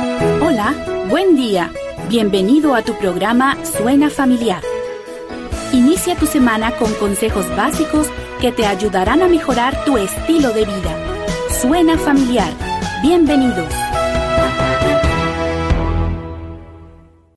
Hola, buen día. Bienvenido a tu programa Suena Familiar. Inicia tu semana con consejos básicos que te ayudarán a mejorar tu estilo de vida. Suena Familiar. Bienvenidos.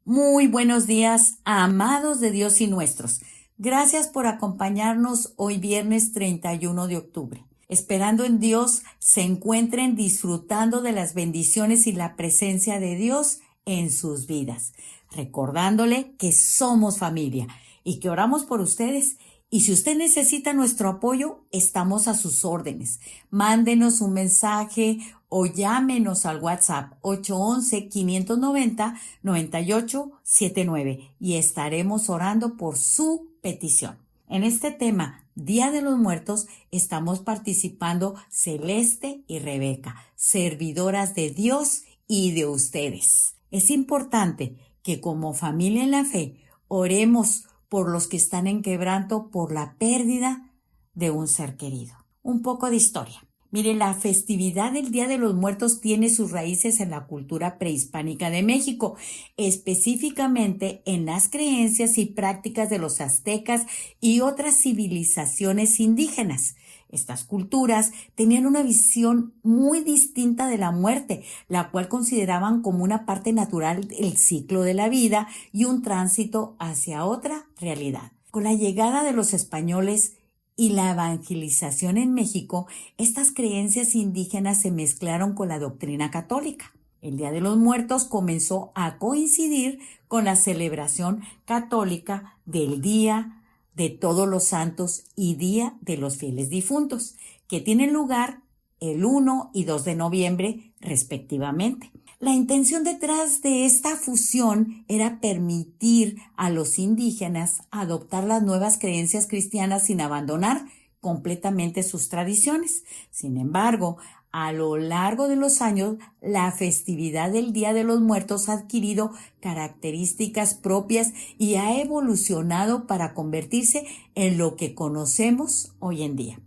Muy buenos días, amados de Dios y nuestros. Gracias por acompañarnos hoy viernes 31 de octubre. Esperando en Dios se encuentren disfrutando de las bendiciones y la presencia de Dios en sus vidas. Recordándole que somos familia y que oramos por ustedes. Y si usted necesita nuestro apoyo, estamos a sus órdenes. Mándenos un mensaje o llámenos al WhatsApp 811-590-9879 y estaremos orando por su petición. En este tema, Día de los Muertos, estamos participando Celeste y Rebeca, servidoras de Dios y de ustedes. Es importante que como familia en la fe oremos por los que están en quebranto por la pérdida de un ser querido. Un poco de historia. Miren, la festividad del Día de los Muertos tiene sus raíces en la cultura prehispánica de México, específicamente en las creencias y prácticas de los aztecas y otras civilizaciones indígenas. Estas culturas tenían una visión muy distinta de la muerte, la cual consideraban como una parte natural del ciclo de la vida y un tránsito hacia otra realidad. Con la llegada de los españoles y la evangelización en México, estas creencias indígenas se mezclaron con la doctrina católica. El Día de los Muertos comenzó a coincidir con la celebración católica del Día de Todos los Santos y Día de los Fieles Difuntos, que tienen lugar el 1 y 2 de noviembre respectivamente. La intención detrás de esta fusión era permitir a los indígenas adoptar las nuevas creencias cristianas sin abandonar completamente sus tradiciones. Sin embargo, a lo largo de los años, la festividad del Día de los Muertos ha adquirido características propias y ha evolucionado para convertirse en lo que conocemos hoy en día.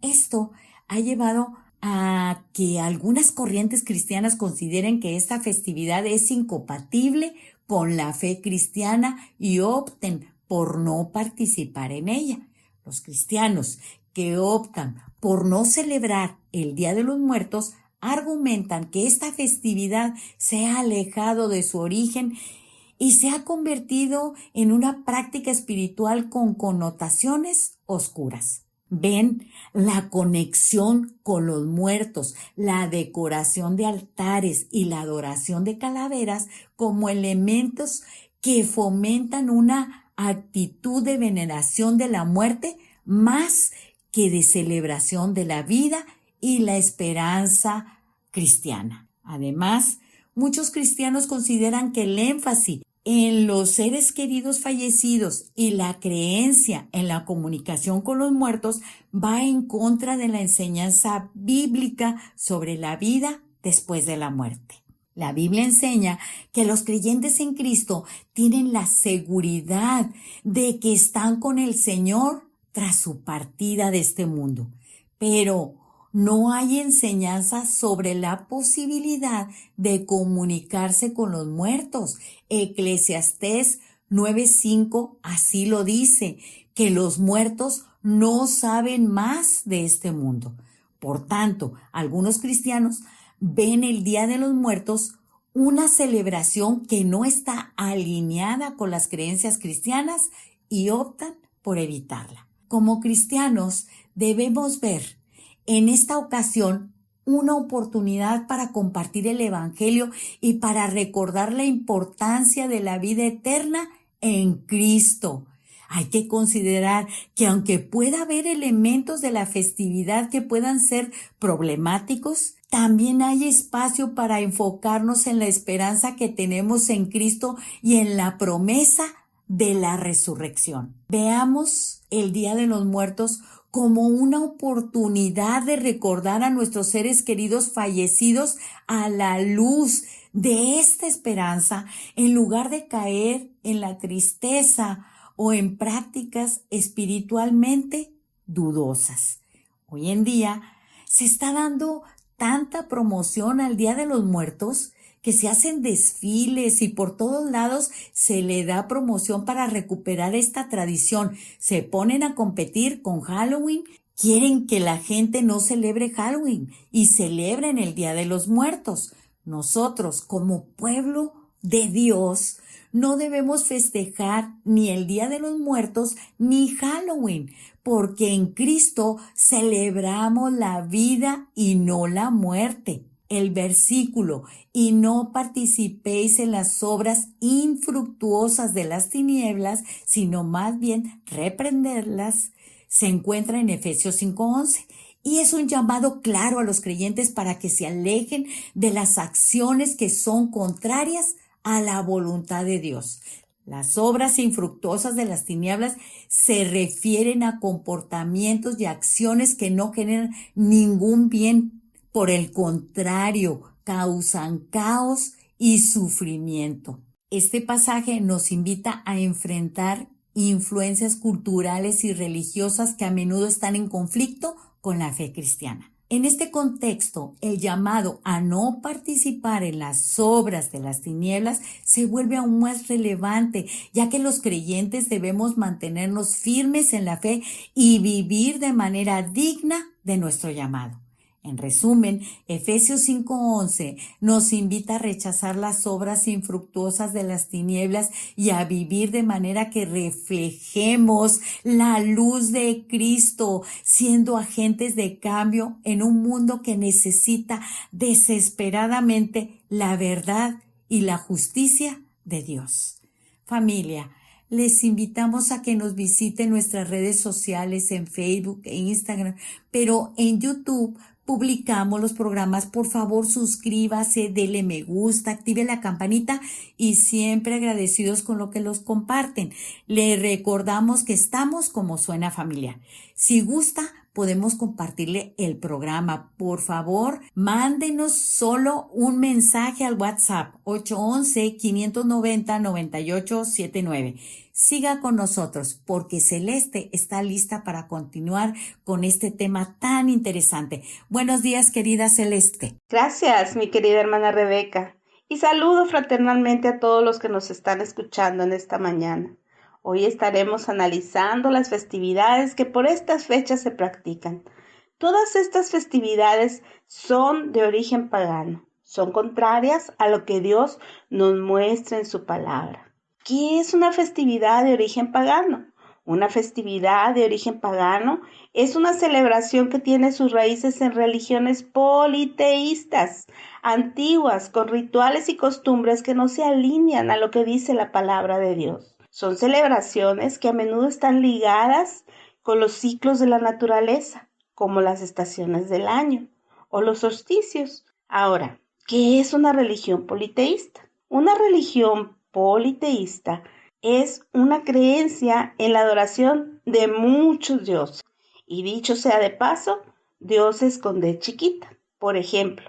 Esto ha llevado a que algunas corrientes cristianas consideren que esta festividad es incompatible con la fe cristiana y opten por no participar en ella. Los cristianos que optan por no celebrar el Día de los Muertos argumentan que esta festividad se ha alejado de su origen y se ha convertido en una práctica espiritual con connotaciones oscuras. Ven la conexión con los muertos, la decoración de altares y la adoración de calaveras como elementos que fomentan una actitud de veneración de la muerte más que de celebración de la vida y la esperanza cristiana. Además, muchos cristianos consideran que el énfasis en los seres queridos fallecidos y la creencia en la comunicación con los muertos va en contra de la enseñanza bíblica sobre la vida después de la muerte. La Biblia enseña que los creyentes en Cristo tienen la seguridad de que están con el Señor tras su partida de este mundo, pero no hay enseñanza sobre la posibilidad de comunicarse con los muertos. Eclesiastés 9:5 así lo dice, que los muertos no saben más de este mundo. Por tanto, algunos cristianos ven el Día de los Muertos una celebración que no está alineada con las creencias cristianas y optan por evitarla. Como cristianos debemos ver en esta ocasión una oportunidad para compartir el Evangelio y para recordar la importancia de la vida eterna en Cristo. Hay que considerar que aunque pueda haber elementos de la festividad que puedan ser problemáticos, también hay espacio para enfocarnos en la esperanza que tenemos en Cristo y en la promesa de la resurrección. Veamos el Día de los Muertos como una oportunidad de recordar a nuestros seres queridos fallecidos a la luz de esta esperanza, en lugar de caer en la tristeza o en prácticas espiritualmente dudosas. Hoy en día se está dando tanta promoción al Día de los Muertos que se hacen desfiles y por todos lados se le da promoción para recuperar esta tradición. Se ponen a competir con Halloween. Quieren que la gente no celebre Halloween y celebren el Día de los Muertos. Nosotros, como pueblo de Dios, no debemos festejar ni el Día de los Muertos ni Halloween, porque en Cristo celebramos la vida y no la muerte. El versículo, y no participéis en las obras infructuosas de las tinieblas, sino más bien reprenderlas, se encuentra en Efesios 5:11. Y es un llamado claro a los creyentes para que se alejen de las acciones que son contrarias a la voluntad de Dios. Las obras infructuosas de las tinieblas se refieren a comportamientos y acciones que no generan ningún bien. Por el contrario, causan caos y sufrimiento. Este pasaje nos invita a enfrentar influencias culturales y religiosas que a menudo están en conflicto con la fe cristiana. En este contexto, el llamado a no participar en las obras de las tinieblas se vuelve aún más relevante, ya que los creyentes debemos mantenernos firmes en la fe y vivir de manera digna de nuestro llamado. En resumen, Efesios 5:11 nos invita a rechazar las obras infructuosas de las tinieblas y a vivir de manera que reflejemos la luz de Cristo, siendo agentes de cambio en un mundo que necesita desesperadamente la verdad y la justicia de Dios. Familia, les invitamos a que nos visiten nuestras redes sociales en Facebook e Instagram, pero en YouTube publicamos los programas. Por favor, suscríbase, dele me gusta, active la campanita y siempre agradecidos con lo que los comparten. Le recordamos que estamos como Suena Familiar. Si gusta, podemos compartirle el programa. Por favor, mándenos solo un mensaje al WhatsApp 811-590-9879. Siga con nosotros porque Celeste está lista para continuar con este tema tan interesante. Buenos días, querida Celeste. Gracias, mi querida hermana Rebeca. Y saludo fraternalmente a todos los que nos están escuchando en esta mañana. Hoy estaremos analizando las festividades que por estas fechas se practican. Todas estas festividades son de origen pagano, son contrarias a lo que Dios nos muestra en su palabra. ¿Qué es una festividad de origen pagano? Una festividad de origen pagano es una celebración que tiene sus raíces en religiones politeístas, antiguas, con rituales y costumbres que no se alinean a lo que dice la palabra de Dios. Son celebraciones que a menudo están ligadas con los ciclos de la naturaleza, como las estaciones del año o los solsticios. Ahora, ¿qué es una religión politeísta? Una religión politeísta es una creencia en la adoración de muchos dioses. Y dicho sea de paso, dioses con D chiquita. Por ejemplo,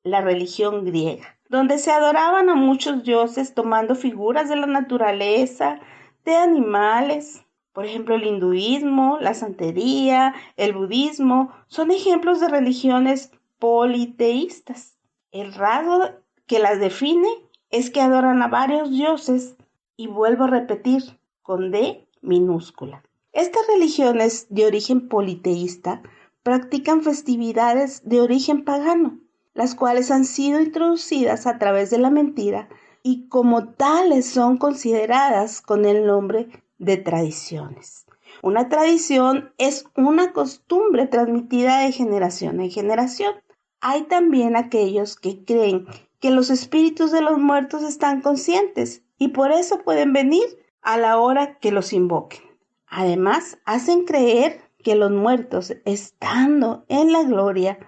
la religión griega, donde se adoraban a muchos dioses tomando figuras de la naturaleza, de animales. Por ejemplo, el hinduismo, la santería, el budismo, son ejemplos de religiones politeístas. El rasgo que las define es que adoran a varios dioses, y vuelvo a repetir, con D minúscula. Estas religiones de origen politeísta practican festividades de origen pagano, las cuales han sido introducidas a través de la mentira y como tales son consideradas con el nombre de tradiciones. Una tradición es una costumbre transmitida de generación en generación. Hay también aquellos que creen que los espíritus de los muertos están conscientes y por eso pueden venir a la hora que los invoquen. Además, hacen creer que los muertos, estando en la gloria,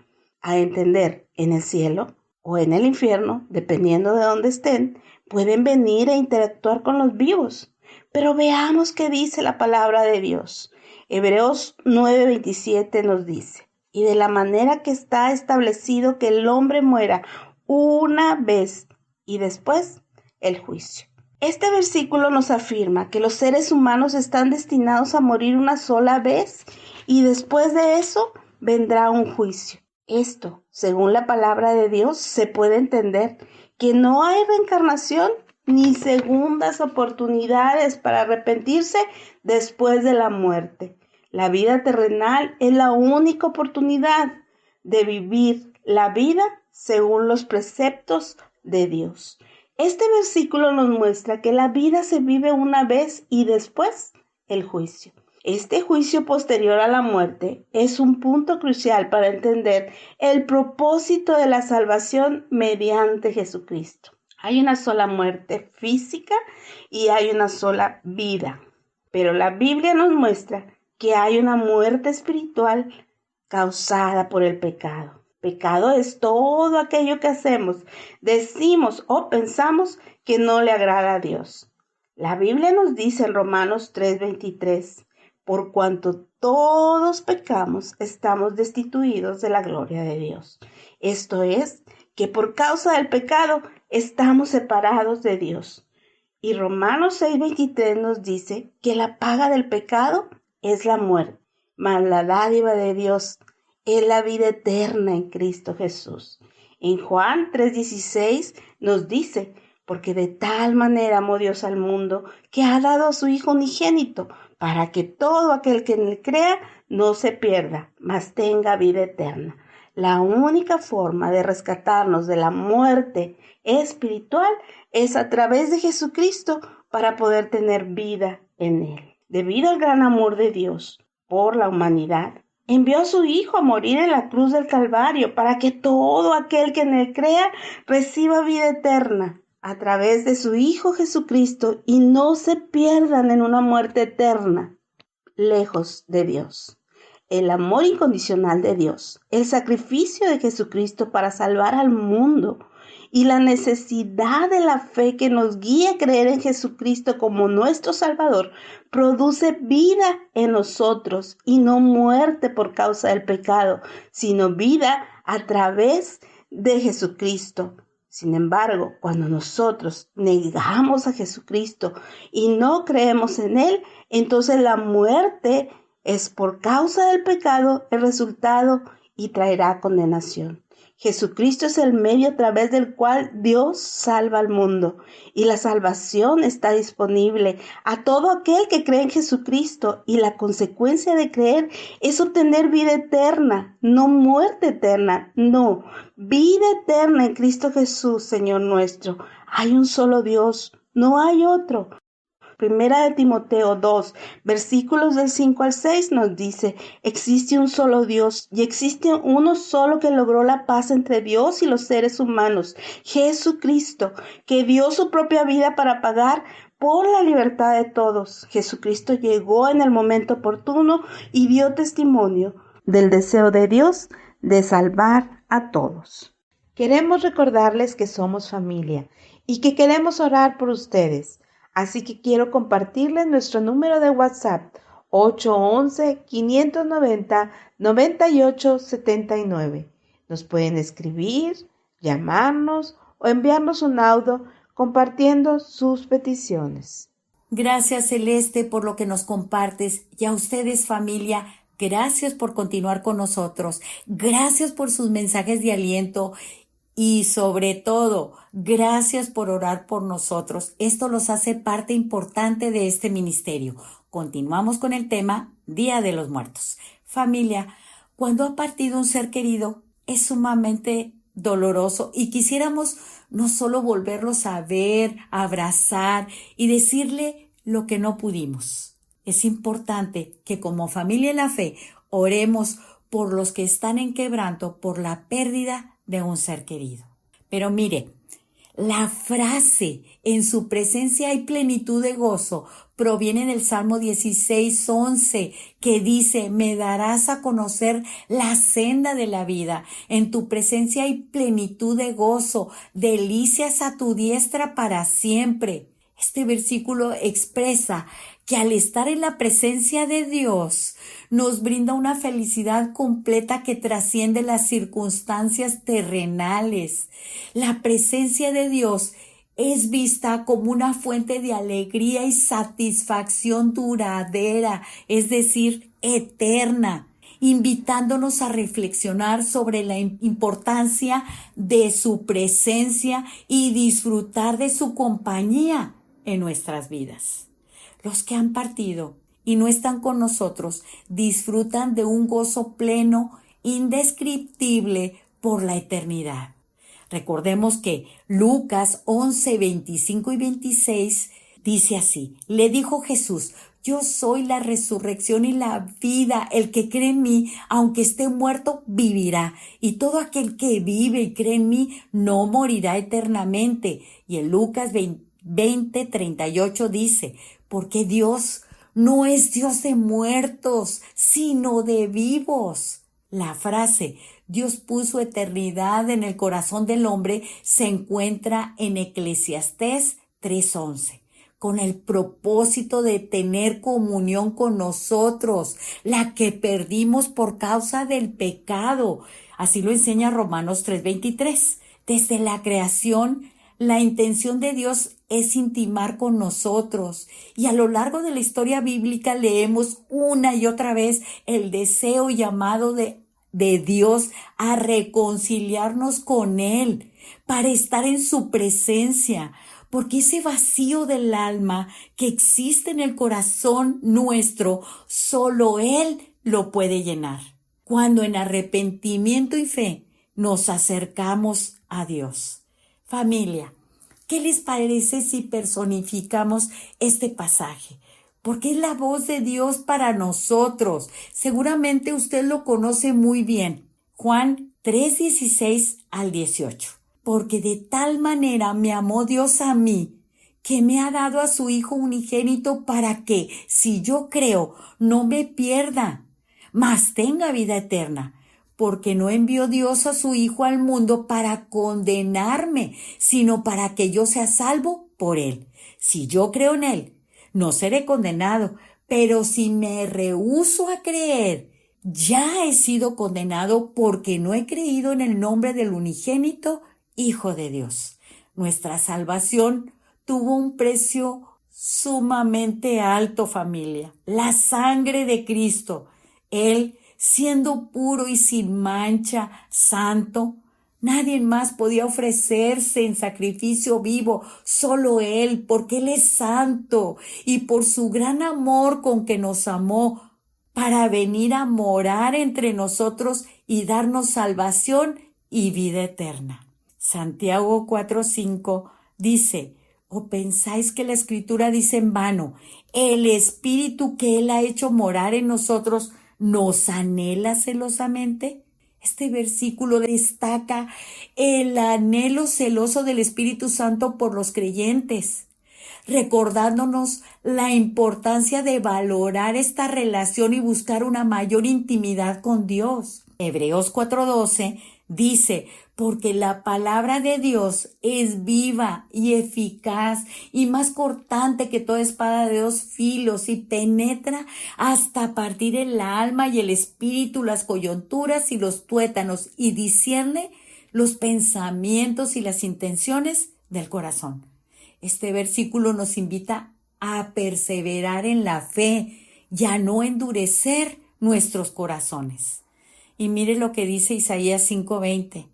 a entender en el cielo o en el infierno, dependiendo de dónde estén, pueden venir e interactuar con los vivos. Pero veamos qué dice la palabra de Dios. Hebreos 9:27 nos dice: y de la manera que está establecido que el hombre muera una vez y después el juicio. Este versículo nos afirma que los seres humanos están destinados a morir una sola vez y después de eso vendrá un juicio. Esto, según la palabra de Dios, se puede entender que no hay reencarnación ni segundas oportunidades para arrepentirse después de la muerte. La vida terrenal es la única oportunidad de vivir la vida según los preceptos de Dios. Este versículo nos muestra que la vida se vive una vez y después el juicio. Este juicio posterior a la muerte es un punto crucial para entender el propósito de la salvación mediante Jesucristo. Hay una sola muerte física y hay una sola vida, pero la Biblia nos muestra que hay una muerte espiritual causada por el pecado. Pecado es todo aquello que hacemos, decimos o pensamos que no le agrada a Dios. La Biblia nos dice en Romanos 3:23, por cuanto todos pecamos, estamos destituidos de la gloria de Dios. Esto es, que por causa del pecado estamos separados de Dios. Y Romanos 6:23 nos dice que la paga del pecado es la muerte, mas la dádiva de Dios es la vida eterna en Cristo Jesús. En Juan 3:16 nos dice, porque de tal manera amó Dios al mundo, que ha dado a su Hijo unigénito, para que todo aquel que en él crea no se pierda, mas tenga vida eterna. La única forma de rescatarnos de la muerte espiritual es a través de Jesucristo para poder tener vida en él. Debido al gran amor de Dios por la humanidad, envió a su Hijo a morir en la cruz del Calvario para que todo aquel que en él crea reciba vida eterna a través de su Hijo Jesucristo y no se pierdan en una muerte eterna, lejos de Dios. El amor incondicional de Dios, el sacrificio de Jesucristo para salvar al mundo y la necesidad de la fe que nos guía a creer en Jesucristo como nuestro Salvador, produce vida en nosotros y no muerte por causa del pecado, sino vida a través de Jesucristo. Sin embargo, cuando nosotros negamos a Jesucristo y no creemos en Él, entonces la muerte es por causa del pecado el resultado y traerá condenación. Jesucristo es el medio a través del cual Dios salva al mundo y la salvación está disponible a todo aquel que cree en Jesucristo y la consecuencia de creer es obtener vida eterna, no muerte eterna, no, vida eterna en Cristo Jesús, Señor nuestro. Hay un solo Dios, no hay otro. Primera de Timoteo 2, versículos del 5 al 6 nos dice, existe un solo Dios y existe uno solo que logró la paz entre Dios y los seres humanos, Jesucristo, que dio su propia vida para pagar por la libertad de todos. Jesucristo llegó en el momento oportuno y dio testimonio del deseo de Dios de salvar a todos. Queremos recordarles que somos familia y que queremos orar por ustedes. Así que quiero compartirles nuestro número de WhatsApp 811-590-9879. Nos pueden escribir, llamarnos o enviarnos un audio compartiendo sus peticiones. Gracias, Celeste, por lo que nos compartes y a ustedes, familia, gracias por continuar con nosotros. Gracias por sus mensajes de aliento. Y sobre todo, gracias por orar por nosotros. Esto los hace parte importante de este ministerio. Continuamos con el tema Día de los Muertos. Familia, cuando ha partido un ser querido, es sumamente doloroso y quisiéramos no solo volverlos a ver, a abrazar y decirle lo que no pudimos. Es importante que como familia en la fe oremos por los que están en quebranto por la pérdida de un ser querido. Pero mire, la frase en su presencia hay plenitud de gozo proviene del Salmo 16:11 que dice, me darás a conocer la senda de la vida. En tu presencia hay plenitud de gozo, delicias a tu diestra para siempre. Este versículo expresa que al estar en la presencia de Dios nos brinda una felicidad completa que trasciende las circunstancias terrenales. La presencia de Dios es vista como una fuente de alegría y satisfacción duradera, es decir, eterna. invitándonos a reflexionar sobre la importancia de su presencia y disfrutar de su compañía en nuestras vidas. Los que han partido y no están con nosotros disfrutan de un gozo pleno, indescriptible por la eternidad. Recordemos que Lucas 11, 25 y 26 dice así: le dijo Jesús: yo soy la resurrección y la vida. El que cree en mí, aunque esté muerto, vivirá. Y todo aquel que vive y cree en mí, no morirá eternamente. Y en Lucas 20, 38 dice: porque Dios no es Dios de muertos, sino de vivos. La frase Dios puso eternidad en el corazón del hombre se encuentra en Eclesiastés 3:11. Con el propósito de tener comunión con nosotros, la que perdimos por causa del pecado. Así lo enseña Romanos 3:23. Desde la creación, la intención de Dios es intimar con nosotros. Y a lo largo de la historia bíblica leemos una y otra vez el deseo y llamado de Dios a reconciliarnos con Él, para estar en su presencia. Porque ese vacío del alma que existe en el corazón nuestro, solo Él lo puede llenar. Cuando en arrepentimiento y fe nos acercamos a Dios. Familia, ¿qué les parece si personificamos este pasaje? Porque es la voz de Dios para nosotros. Seguramente usted lo conoce muy bien. Juan 3:16 al 18. Porque de tal manera me amó Dios a mí, que me ha dado a su Hijo unigénito para que, si yo creo, no me pierda, mas tenga vida eterna. Porque no envió Dios a su Hijo al mundo para condenarme, sino para que yo sea salvo por Él. Si yo creo en Él, no seré condenado, pero si me rehúso a creer, ya he sido condenado porque no he creído en el nombre del unigénito Hijo de Dios. Nuestra salvación tuvo un precio sumamente alto, familia. La sangre de Cristo. Él, siendo puro y sin mancha, santo, nadie más podía ofrecerse en sacrificio vivo, solo Él, porque Él es santo y por su gran amor con que nos amó, para venir a morar entre nosotros y darnos salvación y vida eterna. Santiago 4:5 dice: ¿o pensáis que la Escritura dice en vano, el Espíritu que Él ha hecho morar en nosotros nos anhela celosamente? Este versículo destaca el anhelo celoso del Espíritu Santo por los creyentes, recordándonos la importancia de valorar esta relación y buscar una mayor intimidad con Dios. Hebreos 4:12 dice: porque la palabra de Dios es viva y eficaz y más cortante que toda espada de dos filos y penetra hasta partir el alma y el espíritu, las coyunturas y los tuétanos, y discierne los pensamientos y las intenciones del corazón. Este versículo nos invita a perseverar en la fe y a no endurecer nuestros corazones. Y mire lo que dice Isaías 5:20.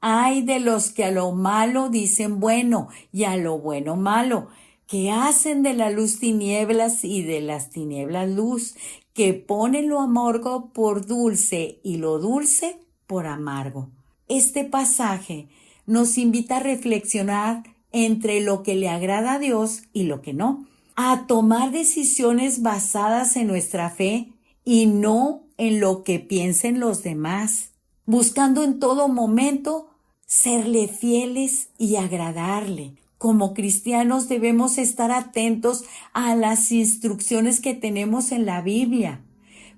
Ay de los que a lo malo dicen bueno y a lo bueno malo, que hacen de la luz tinieblas y de las tinieblas luz, que ponen lo amargo por dulce y lo dulce por amargo. Este pasaje nos invita a reflexionar entre lo que le agrada a Dios y lo que no, a tomar decisiones basadas en nuestra fe y no en lo que piensen los demás, buscando en todo momento serle fieles y agradarle. Como cristianos debemos estar atentos a las instrucciones que tenemos en la Biblia,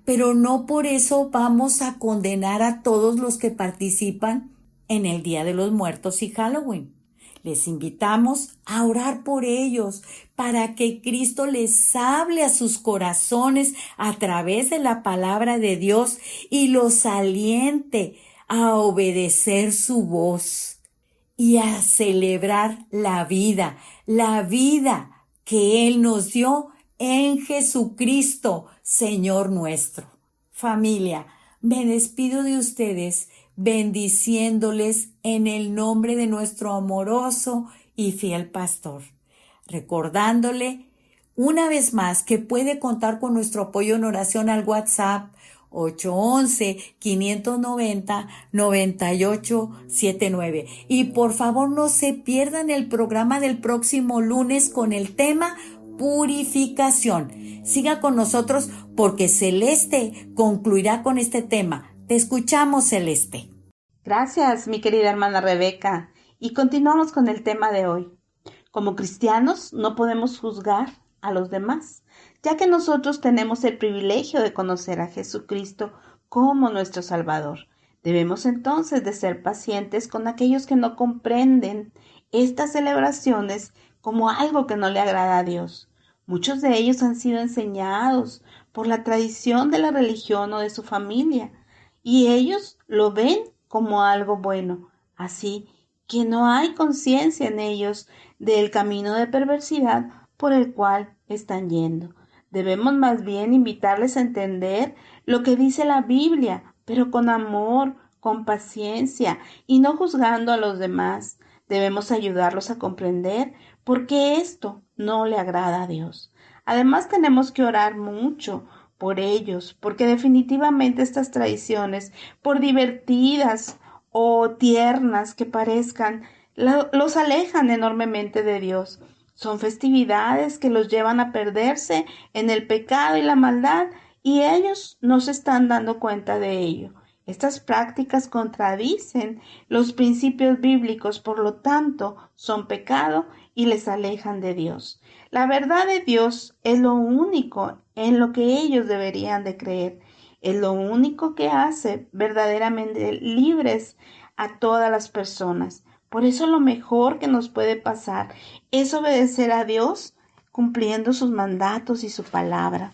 pero no por eso vamos a condenar a todos los que participan en el Día de los Muertos y Halloween. Les invitamos a orar por ellos para que Cristo les hable a sus corazones a través de la palabra de Dios y los aliente a obedecer su voz y a celebrar la vida que Él nos dio en Jesucristo, Señor nuestro. Familia, Me despido de ustedes bendiciéndoles en el nombre de nuestro amoroso y fiel pastor, recordándole una vez más que puede contar con nuestro apoyo en oración al WhatsApp 811-590-9879. Y por favor no se pierdan el programa del próximo lunes con el tema purificación. Siga con nosotros porque Celeste concluirá con este tema. Te escuchamos, Celeste. Gracias, mi querida hermana Rebeca. Y continuamos con el tema de hoy. Como cristianos no podemos juzgar a los demás, ya que nosotros tenemos el privilegio de conocer a Jesucristo como nuestro Salvador. Debemos entonces de ser pacientes con aquellos que no comprenden estas celebraciones como algo que no le agrada a Dios. Muchos de ellos han sido enseñados por la tradición de la religión o de su familia, y ellos lo ven como algo bueno. Así que no hay conciencia en ellos del camino de perversidad por el cual están yendo. Debemos más bien invitarles a entender lo que dice la Biblia, pero con amor, con paciencia y no juzgando a los demás. Debemos ayudarlos a comprender por qué esto no le agrada a Dios. Además, tenemos que orar mucho por ellos, porque definitivamente estas tradiciones, por divertidas o tiernas que parezcan, los alejan enormemente de Dios. Son festividades que los llevan a perderse en el pecado y la maldad, y ellos no se están dando cuenta de ello. Estas prácticas contradicen los principios bíblicos, por lo tanto, son pecado y les alejan de Dios. La verdad de Dios es lo único en lo que ellos deberían de creer. Es lo único que hace verdaderamente libres a todas las personas. Por eso lo mejor que nos puede pasar es obedecer a Dios cumpliendo sus mandatos y su palabra.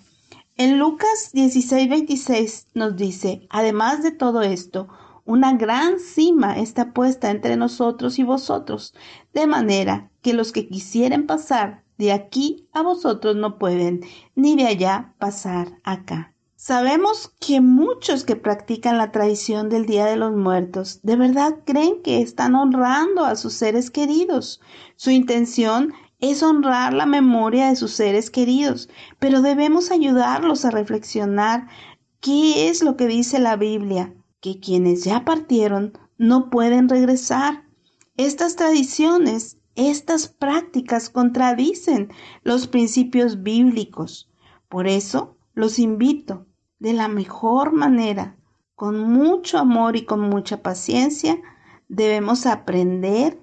En Lucas 16:26 nos dice: además de todo esto, una gran cima está puesta entre nosotros y vosotros, de manera que los que quisieren pasar de aquí a vosotros no pueden, ni de allá pasar acá. Sabemos que muchos que practican la tradición del Día de los Muertos de verdad creen que están honrando a sus seres queridos. Su intención es honrar la memoria de sus seres queridos, pero debemos ayudarlos a reflexionar qué es lo que dice la Biblia, que quienes ya partieron no pueden regresar. Estas tradiciones, estas prácticas contradicen los principios bíblicos. Por eso los invito de la mejor manera, con mucho amor y con mucha paciencia, debemos aprender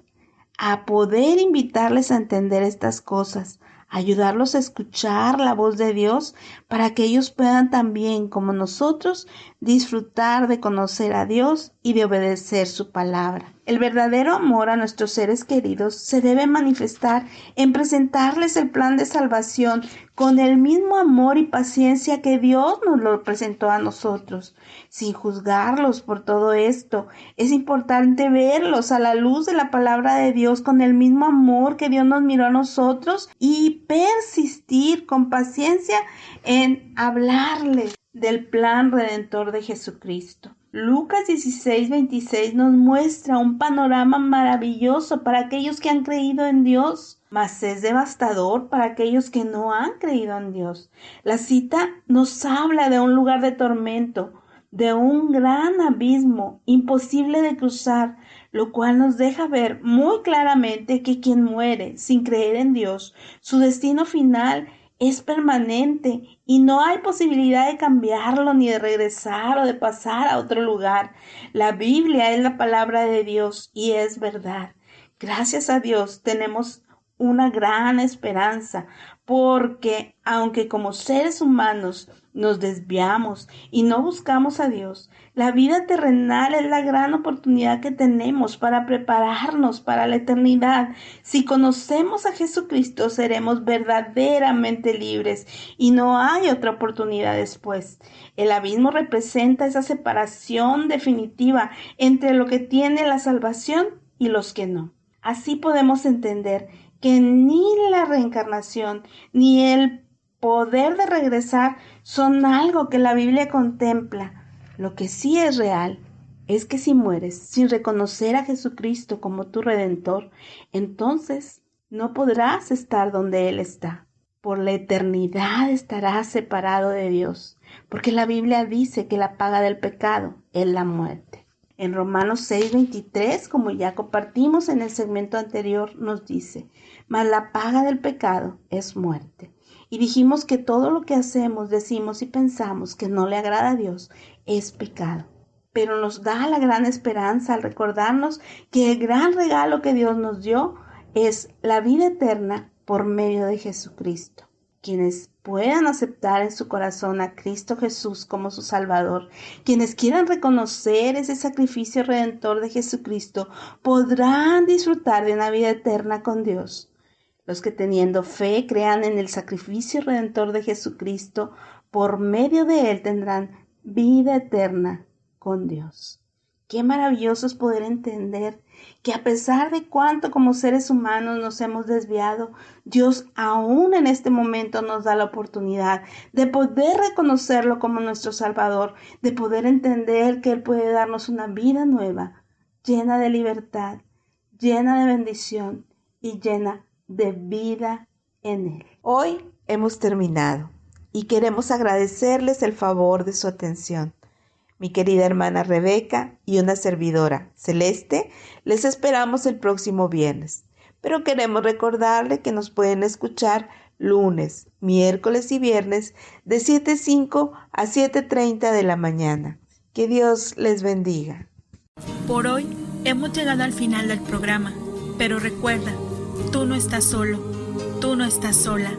a poder invitarles a entender estas cosas, ayudarlos a escuchar la voz de Dios para que ellos puedan también, como nosotros, disfrutar de conocer a Dios y de obedecer su palabra. El verdadero amor a nuestros seres queridos se debe manifestar en presentarles el plan de salvación con el mismo amor y paciencia que Dios nos lo presentó a nosotros, sin juzgarlos por todo esto. Es importante verlos a la luz de la palabra de Dios con el mismo amor que Dios nos miró a nosotros y persistir con paciencia en hablarles del plan redentor de Jesucristo. Lucas 16:26 nos muestra un panorama maravilloso para aquellos que han creído en Dios, mas es devastador para aquellos que no han creído en Dios. La cita nos habla de un lugar de tormento, de un gran abismo imposible de cruzar, lo cual nos deja ver muy claramente que quien muere sin creer en Dios, su destino final es permanente y no hay posibilidad de cambiarlo ni de regresar o de pasar a otro lugar. La Biblia es la palabra de Dios y es verdad. Gracias a Dios tenemos una gran esperanza, porque aunque como seres humanos nos desviamos y no buscamos a Dios, la vida terrenal es la gran oportunidad que tenemos para prepararnos para la eternidad. Si conocemos a Jesucristo, seremos verdaderamente libres y no hay otra oportunidad después. El abismo representa esa separación definitiva entre lo que tiene la salvación y los que no. Así podemos entender que ni la reencarnación ni el poder de regresar son algo que la Biblia contempla. Lo que sí es real es que si mueres sin reconocer a Jesucristo como tu Redentor, entonces no podrás estar donde Él está. Por la eternidad estarás separado de Dios, porque la Biblia dice que la paga del pecado es la muerte. En Romanos 6:23, como ya compartimos en el segmento anterior, nos dice: mas la paga del pecado es muerte. Y dijimos que todo lo que hacemos, decimos y pensamos que no le agrada a Dios es pecado. Pero nos da la gran esperanza al recordarnos que el gran regalo que Dios nos dio es la vida eterna por medio de Jesucristo. Quienes puedan aceptar en su corazón a Cristo Jesús como su Salvador, quienes quieran reconocer ese sacrificio redentor de Jesucristo, podrán disfrutar de una vida eterna con Dios. Los que teniendo fe crean en el sacrificio redentor de Jesucristo, por medio de Él tendrán vida eterna con Dios. Qué maravilloso es poder entender que a pesar de cuánto como seres humanos nos hemos desviado, Dios aún en este momento nos da la oportunidad de poder reconocerlo como nuestro Salvador, de poder entender que Él puede darnos una vida nueva, llena de libertad, llena de bendición y llena de vida en Él. Hoy hemos terminado y queremos agradecerles el favor de su atención. Mi querida hermana Rebeca y una servidora, Celeste, les esperamos el próximo viernes. Pero queremos recordarle que nos pueden escuchar lunes, miércoles y viernes de 7:05 a 7:30 de la mañana. Que Dios les bendiga. Por hoy hemos llegado al final del programa, pero recuerda, tú no estás solo, tú no estás sola.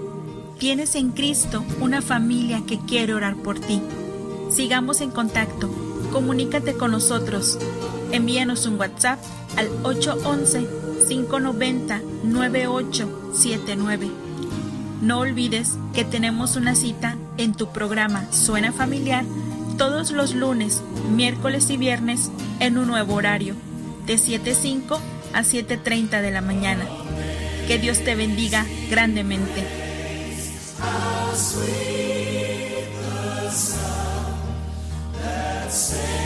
Tienes en Cristo una familia que quiere orar por ti. Sigamos en contacto, comunícate con nosotros, envíanos un WhatsApp al 811-590-9879. No olvides que tenemos una cita en tu programa Suena Familiar todos los lunes, miércoles y viernes en un nuevo horario, de 7:05 a 7:30 de la mañana. Que Dios te bendiga grandemente. Say